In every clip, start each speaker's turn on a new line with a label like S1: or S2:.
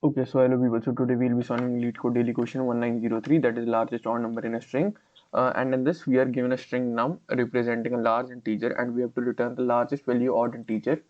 S1: Okay, so hello people. So today we'll be solving LeetCode daily question 1903, that is largest odd number in a string. And in this we are given a string num representing a large integer, and we have to return the largest value odd integer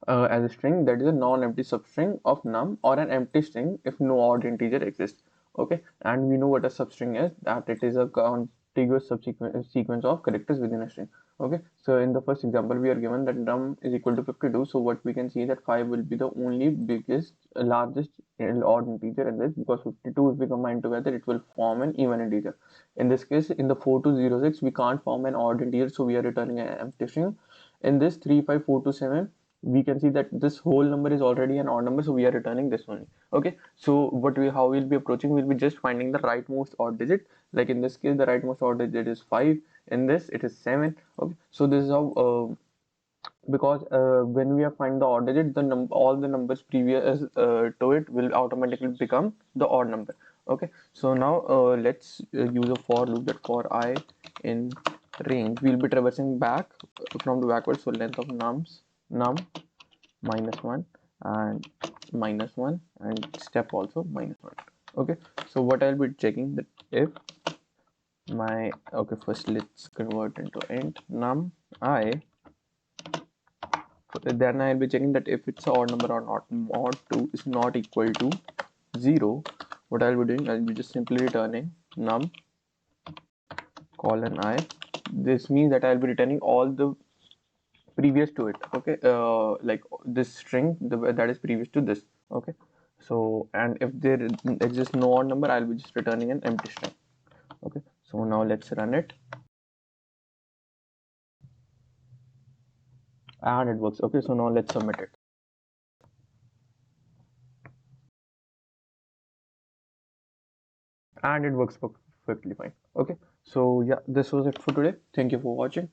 S1: as a string, that is a non-empty substring of num, or an empty string if no odd integer exists. Okay, and we know what a substring is, that it is a contiguous subsequent sequence of characters within a string. Okay, so in the first example we are given that num is equal to 52. So what we can see that 5 will be the only biggest largest odd integer in this, because 52, if we combine together, it will form an even integer. In this case, in the 4206 we can't form an odd integer, so we are returning an empty string. In this 35427, we can see that this whole number is already an odd number, so we are returning this only. Okay, so how we'll be approaching, we'll be just finding the rightmost odd digit. Like in this case, the rightmost odd digit is 5. In this it is 7. Okay, so this is how because when we are finding the odd digit, all the numbers previous to it will automatically become the odd number. Okay, so now let's use a for loop, that for I in range, we'll be traversing back from the backward. So length of num -1 and -1, and step also -1. Okay, so what I'll be checking, that if my, okay, first let's convert into int num I, then I'll be checking that if it's an odd number or not. Mod 2 is not equal to 0. What I'll be doing, I'll be just simply returning num colon I. This means that I'll be returning all the previous to it. Okay, like this string that is previous to this. Okay, so and if there exists no odd number, I'll be just returning an empty string. Okay, so now let's run it, and it works. Okay, so now let's submit it, and it works perfectly fine. Okay, so yeah, this was it for today. Thank you for watching.